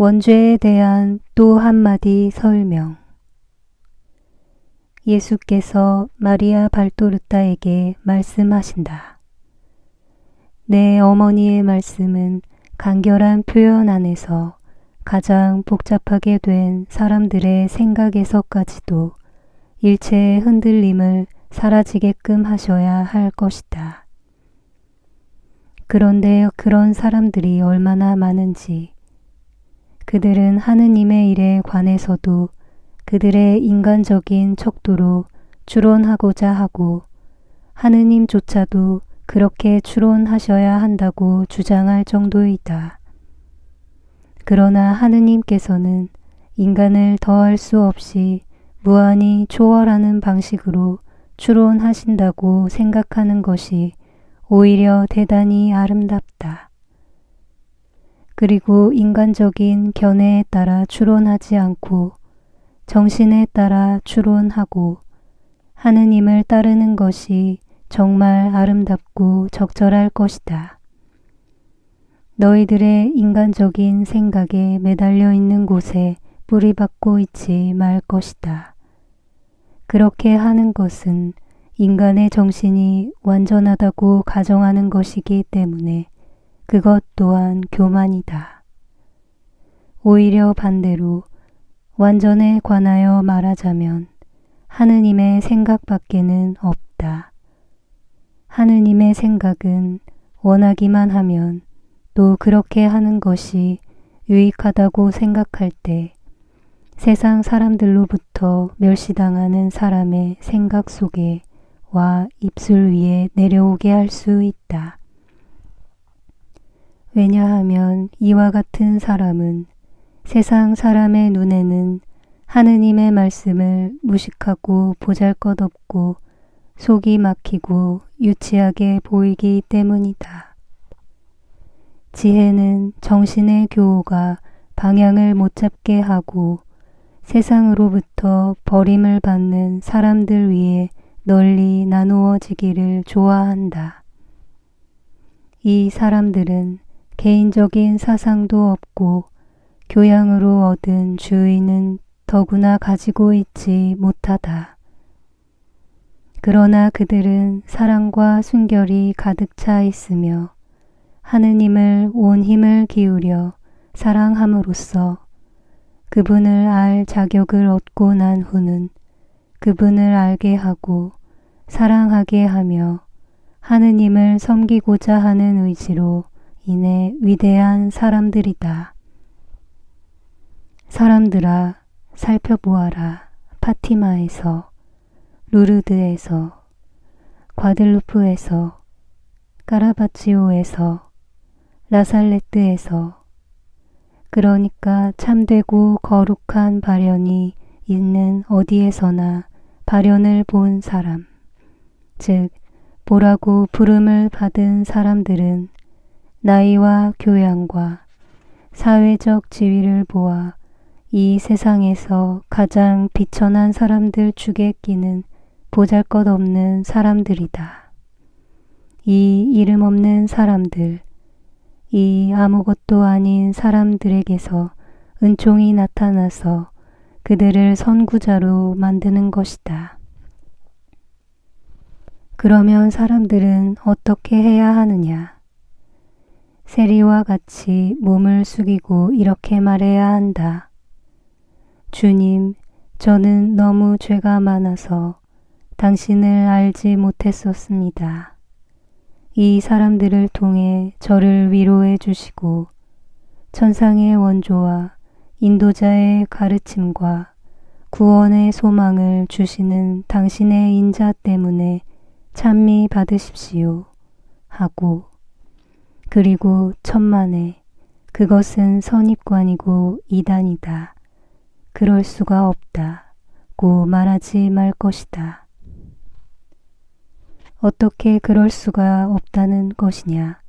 원죄에 대한 또 한마디 설명. 예수께서 마리아 발도르타에게 말씀하신다. 내 어머니의 말씀은 간결한 표현 안에서 가장 복잡하게 된 사람들의 생각에서까지도 일체의 흔들림을 사라지게끔 하셔야 할 것이다. 그런데 그런 사람들이 얼마나 많은지, 그들은 하느님의 일에 관해서도 그들의 인간적인 척도로 추론하고자 하고 하느님조차도 그렇게 추론하셔야 한다고 주장할 정도이다. 그러나 하느님께서는 인간을 더할 수 없이 무한히 초월하는 방식으로 추론하신다고 생각하는 것이 오히려 대단히 아름답다. 그리고 인간적인 견해에 따라 추론하지 않고 정신에 따라 추론하고 하느님을 따르는 것이 정말 아름답고 적절할 것이다. 너희들의 인간적인 생각에 매달려 있는 곳에 뿌리박고 있지 말 것이다. 그렇게 하는 것은 인간의 정신이 완전하다고 가정하는 것이기 때문에 그것 또한 교만이다. 오히려 반대로 완전에 관하여 말하자면 하느님의 생각밖에는 없다. 하느님의 생각은 원하기만 하면 또 그렇게 하는 것이 유익하다고 생각할 때 세상 사람들로부터 멸시당하는 사람의 생각 속에 와 입술 위에 내려오게 할 수 있다. 왜냐하면 이와 같은 사람은 세상 사람의 눈에는 하느님의 말씀을 무식하고 보잘것없고 속이 막히고 유치하게 보이기 때문이다. 지혜는 정신의 교호가 방향을 못 잡게 하고 세상으로부터 버림을 받는 사람들 위에 널리 나누어지기를 좋아한다. 이 사람들은 개인적인 사상도 없고 교양으로 얻은 주의는 더구나 가지고 있지 못하다. 그러나 그들은 사랑과 순결이 가득 차 있으며 하느님을 온 힘을 기울여 사랑함으로써 그분을 알 자격을 얻고 난 후는 그분을 알게 하고 사랑하게 하며 하느님을 섬기고자 하는 의지로 인해 위대한 사람들이다. 사람들아, 살펴보아라. 파티마에서, 루르드에서, 과들루프에서, 까라바치오에서, 라살레트에서, 그러니까 참되고 거룩한 발현이 있는 어디에서나 발현을 본 사람, 즉 보라고 부름을 받은 사람들은 나이와 교양과 사회적 지위를 보아 이 세상에서 가장 비천한 사람들 축에 끼는 보잘것없는 사람들이다. 이 이름 없는 사람들, 이 아무것도 아닌 사람들에게서 은총이 나타나서 그들을 선구자로 만드는 것이다. 그러면 사람들은 어떻게 해야 하느냐? 세리와 같이 몸을 숙이고 이렇게 말해야 한다. 주님, 저는 너무 죄가 많아서 당신을 알지 못했었습니다. 이 사람들을 통해 저를 위로해 주시고 천상의 원조와 인도자의 가르침과 구원의 소망을 주시는 당신의 인자 때문에 찬미 받으십시오 하고, 그리고 천만에 그것은 선입관이고 이단이다. 그럴 수가 없다고 말하지 말 것이다. 어떻게 그럴 수가 없다는 것이냐?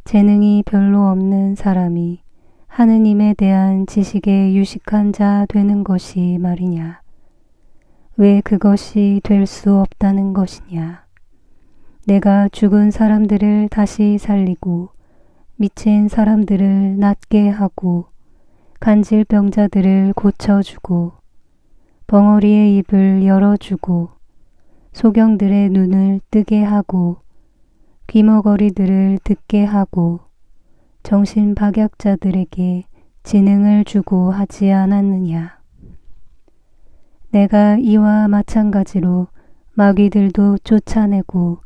재능이 별로 없는 사람이 하느님에 대한 지식에 유식한 자 되는 것이 말이냐? 왜 그것이 될 수 없다는 것이냐? 내가 죽은 사람들을 다시 살리고 미친 사람들을 낫게 하고 간질병자들을 고쳐주고 벙어리의 입을 열어주고 소경들의 눈을 뜨게 하고 귀머거리들을 듣게 하고 정신박약자들에게 지능을 주고 하지 않았느냐. 내가 이와 마찬가지로 마귀들도 쫓아내고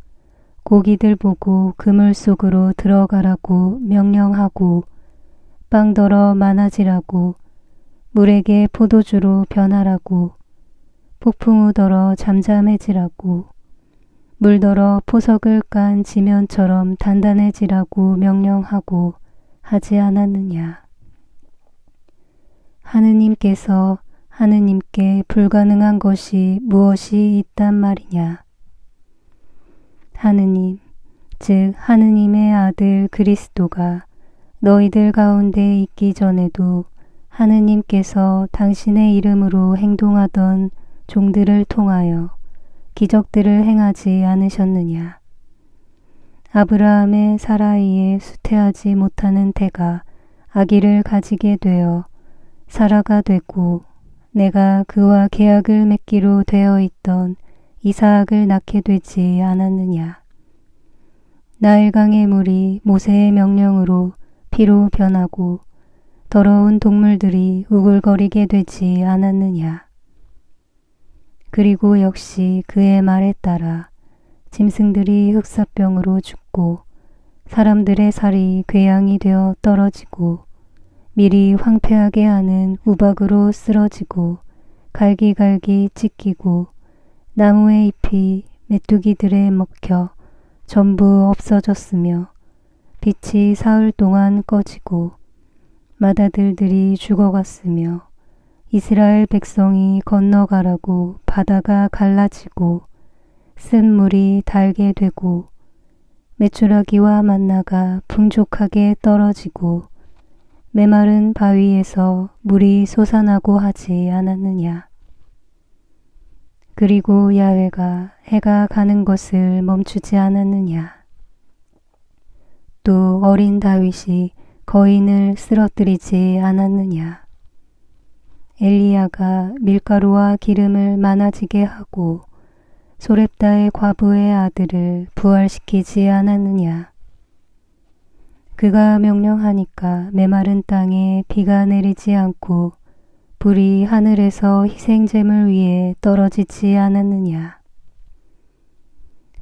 고기들 보고 그물 속으로 들어가라고 명령하고 빵더러 많아지라고 물에게 포도주로 변하라고 폭풍우더러 잠잠해지라고 물더러 포석을 깐 지면처럼 단단해지라고 명령하고 하지 않았느냐. 하느님께서 하느님께 불가능한 것이 무엇이 있단 말이냐. 하느님, 즉 하느님의 아들 그리스도가 너희들 가운데 있기 전에도 하느님께서 당신의 이름으로 행동하던 종들을 통하여 기적들을 행하지 않으셨느냐. 아브라함의 사라이에 수태하지 못하는 태가 아기를 가지게 되어 사라가 되고 내가 그와 계약을 맺기로 되어 있던 이삭을 낳게 되지 않았느냐. 나일강의 물이 모세의 명령으로 피로 변하고 더러운 동물들이 우글거리게 되지 않았느냐. 그리고 역시 그의 말에 따라 짐승들이 흑사병으로 죽고 사람들의 살이 궤양이 되어 떨어지고 밀이 황폐하게 하는 우박으로 쓰러지고 갈기갈기 찢기고 나무의 잎이 메뚜기들에 먹혀 전부 없어졌으며 빛이 사흘 동안 꺼지고 맏아들들이 죽어갔으며 이스라엘 백성이 건너가라고 바다가 갈라지고 쓴 물이 달게 되고 메추라기와 만나가 풍족하게 떨어지고 메마른 바위에서 물이 솟아나고 하지 않았느냐. 그리고 야훼가 해가 가는 것을 멈추지 않았느냐. 또 어린 다윗이 거인을 쓰러뜨리지 않았느냐. 엘리야가 밀가루와 기름을 많아지게 하고 소렙다의 과부의 아들을 부활시키지 않았느냐. 그가 명령하니까 메마른 땅에 비가 내리지 않고 불이 하늘에서 희생제물 위에 떨어지지 않았느냐.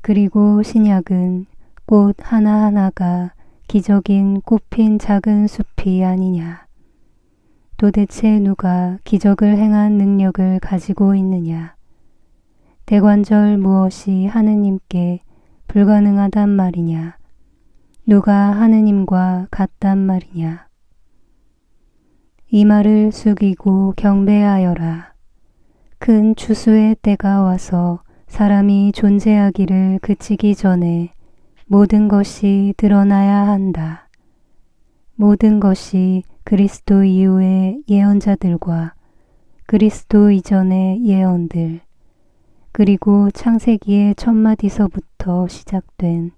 그리고 신약은 꽃 하나하나가 기적인 꽃핀 작은 숲이 아니냐. 도대체 누가 기적을 행한 능력을 가지고 있느냐. 대관절 무엇이 하느님께 불가능하단 말이냐. 누가 하느님과 같단 말이냐. 이마를 숙이고 경배하여라. 큰 추수의 때가 와서 사람이 존재하기를 그치기 전에 모든 것이 드러나야 한다. 모든 것이 그리스도 이후의 예언자들과 그리스도 이전의 예언들, 그리고 창세기의 첫마디서부터 시작된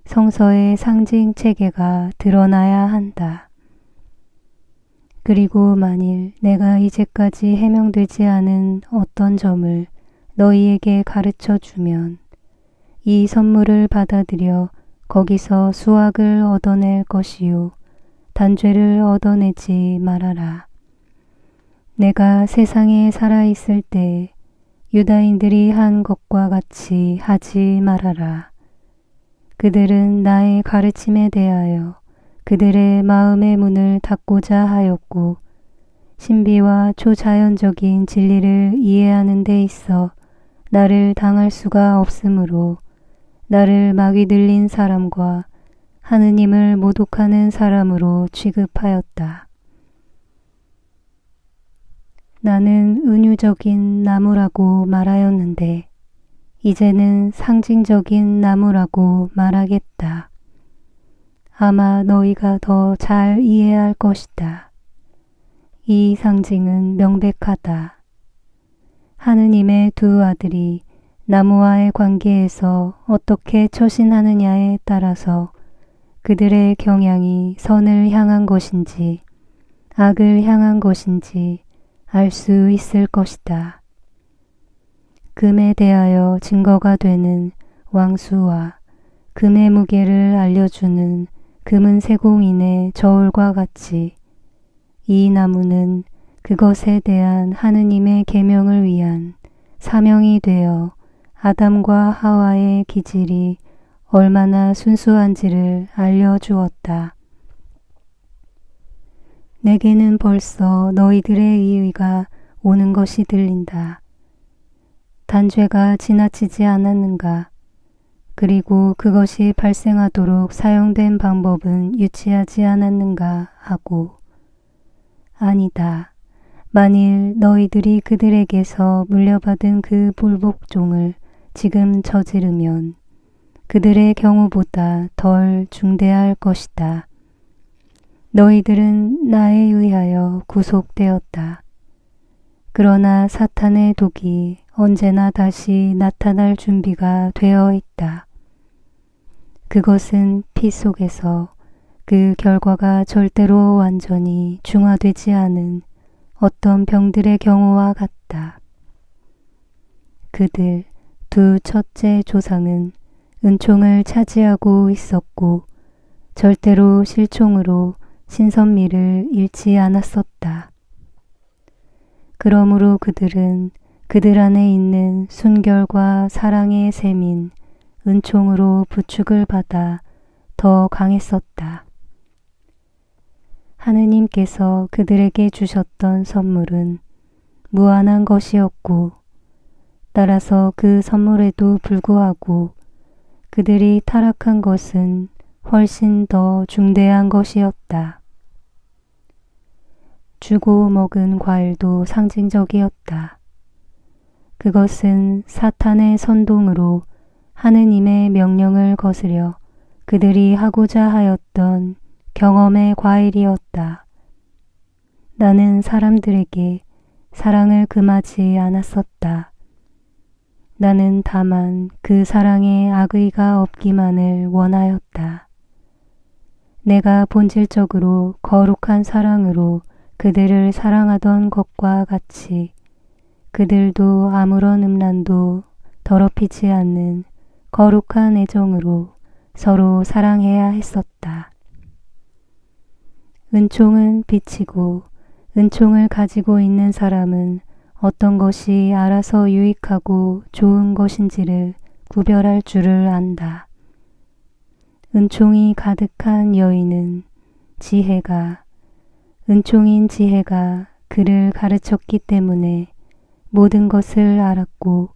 성서의 상징 체계가 드러나야 한다. 그리고 만일 내가 이제까지 해명되지 않은 어떤 점을 너희에게 가르쳐 주면 이 선물을 받아들여 거기서 수확을 얻어낼 것이요 단죄를 얻어내지 말아라. 내가 세상에 살아있을 때 유다인들이 한 것과 같이 하지 말아라. 그들은 나의 가르침에 대하여 그들의 마음의 문을 닫고자 하였고 신비와 초자연적인 진리를 이해하는 데 있어 나를 당할 수가 없으므로 나를 마귀 들린 사람과 하느님을 모독하는 사람으로 취급하였다. 나는 은유적인 나무라고 말하였는데 이제는 상징적인 나무라고 말하겠다. 아마 너희가 더 잘 이해할 것이다. 이 상징은 명백하다. 하느님의 두 아들이 나무와의 관계에서 어떻게 처신하느냐에 따라서 그들의 경향이 선을 향한 것인지 악을 향한 것인지 알 수 있을 것이다. 금에 대하여 증거가 되는 왕수와 금의 무게를 알려주는 금은 세공인의 저울과 같이 이 나무는 그것에 대한 하느님의 계명을 위한 사명이 되어 아담과 하와의 기질이 얼마나 순수한지를 알려주었다. 내게는 벌써 너희들의 이의가 오는 것이 들린다. 단죄가 지나치지 않았는가? 그리고 그것이 발생하도록 사용된 방법은 유치하지 않았는가 하고, 아니다. 만일 너희들이 그들에게서 물려받은 그 불복종을 지금 저지르면 그들의 경우보다 덜 중대할 것이다. 너희들은 나에 의하여 구속되었다. 그러나 사탄의 독이 언제나 다시 나타날 준비가 되어 있다. 그것은 피 속에서 그 결과가 절대로 완전히 중화되지 않은 어떤 병들의 경우와 같다. 그들 두 첫째 조상은 은총을 차지하고 있었고 절대로 실총으로 신선미를 잃지 않았었다. 그러므로 그들은 그들 안에 있는 순결과 사랑의 셈인 은총으로 부축을 받아 더 강했었다. 하느님께서 그들에게 주셨던 선물은 무한한 것이었고, 따라서 그 선물에도 불구하고 그들이 타락한 것은 훨씬 더 중대한 것이었다. 주고 먹은 과일도 상징적이었다. 그것은 사탄의 선동으로 하느님의 명령을 거스려 그들이 하고자 하였던 경험의 과일이었다. 나는 사람들에게 사랑을 금하지 않았었다. 나는 다만 그 사랑에 악의가 없기만을 원하였다. 내가 본질적으로 거룩한 사랑으로 그들을 사랑하던 것과 같이 그들도 아무런 음란도 더럽히지 않는 거룩한 애정으로 서로 사랑해야 했었다. 은총은 빛이고 은총을 가지고 있는 사람은 어떤 것이 알아서 유익하고 좋은 것인지를 구별할 줄을 안다. 은총이 가득한 여인은 은총인 지혜가 그를 가르쳤기 때문에 모든 것을 알았고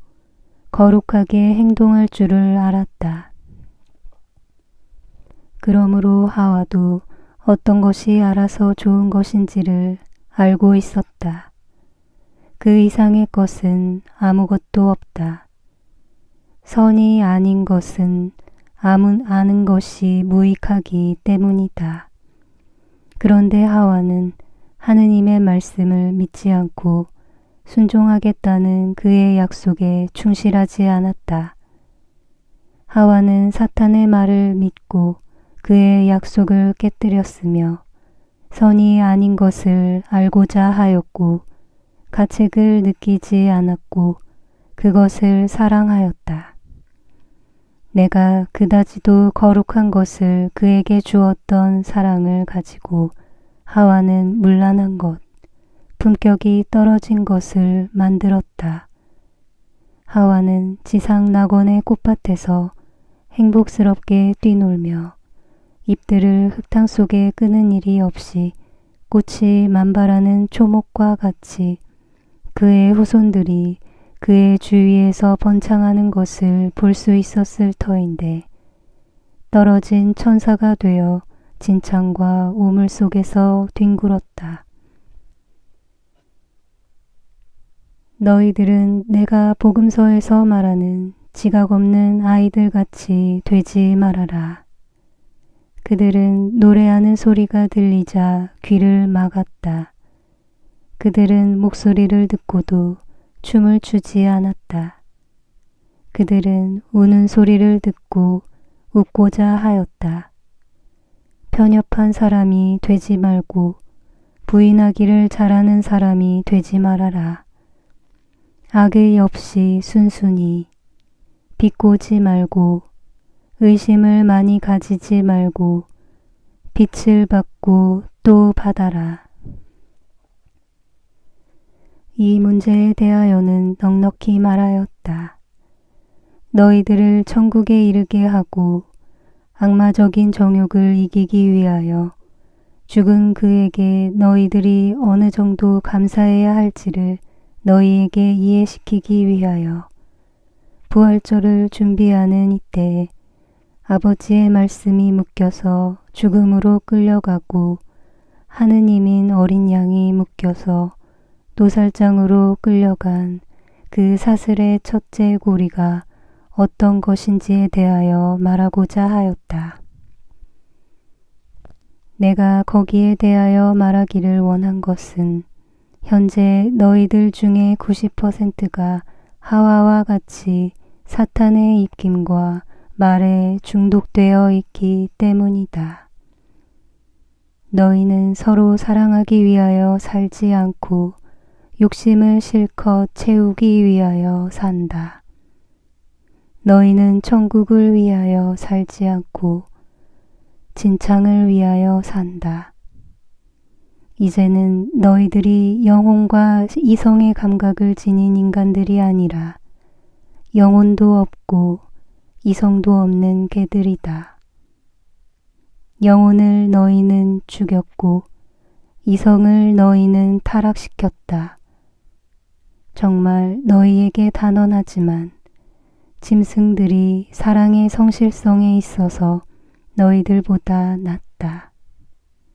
거룩하게 행동할 줄을 알았다. 그러므로 하와도 어떤 것이 알아서 좋은 것인지를 알고 있었다. 그 이상의 것은 아무것도 없다. 선이 아닌 것은 아는 것이 무익하기 때문이다. 그런데 하와는 하느님의 말씀을 믿지 않고 순종하겠다는 그의 약속에 충실하지 않았다. 하와는 사탄의 말을 믿고 그의 약속을 깨뜨렸으며 선이 아닌 것을 알고자 하였고 가책을 느끼지 않았고 그것을 사랑하였다. 내가 그다지도 거룩한 것을 그에게 주었던 사랑을 가지고 하와는 문란한 것, 품격이 떨어진 것을 만들었다. 하와는 지상 낙원의 꽃밭에서 행복스럽게 뛰놀며 잎들을 흙탕 속에 끄는 일이 없이 꽃이 만발하는 초목과 같이 그의 후손들이 그의 주위에서 번창하는 것을 볼 수 있었을 터인데 떨어진 천사가 되어 진창과 우물 속에서 뒹굴었다. 너희들은 내가 복음서에서 말하는 지각 없는 아이들같이 되지 말아라. 그들은 노래하는 소리가 들리자 귀를 막았다. 그들은 목소리를 듣고도 춤을 추지 않았다. 그들은 우는 소리를 듣고 웃고자 하였다. 편협한 사람이 되지 말고 부인하기를 잘하는 사람이 되지 말아라. 악의 없이 순순히 비꼬지 말고 의심을 많이 가지지 말고 빛을 받고 또 받아라. 이 문제에 대하여는 넉넉히 말하였다. 너희들을 천국에 이르게 하고 악마적인 정욕을 이기기 위하여 죽은 그에게 너희들이 어느 정도 감사해야 할지를 너희에게 이해시키기 위하여 부활절을 준비하는 이때에 아버지의 말씀이 묶여서 죽음으로 끌려가고 하느님인 어린 양이 묶여서 노살장으로 끌려간 그 사슬의 첫째 고리가 어떤 것인지에 대하여 말하고자 하였다. 내가 거기에 대하여 말하기를 원한 것은 현재 너희들 중에 90%가 하와와 같이 사탄의 입김과 말에 중독되어 있기 때문이다. 너희는 서로 사랑하기 위하여 살지 않고 욕심을 실컷 채우기 위하여 산다. 너희는 천국을 위하여 살지 않고 진창을 위하여 산다. 이제는 너희들이 영혼과 이성의 감각을 지닌 인간들이 아니라 영혼도 없고 이성도 없는 개들이다. 영혼을 너희는 죽였고 이성을 너희는 타락시켰다. 정말 너희에게 단언하지만 짐승들이 사랑의 성실성에 있어서 너희들보다 낫다.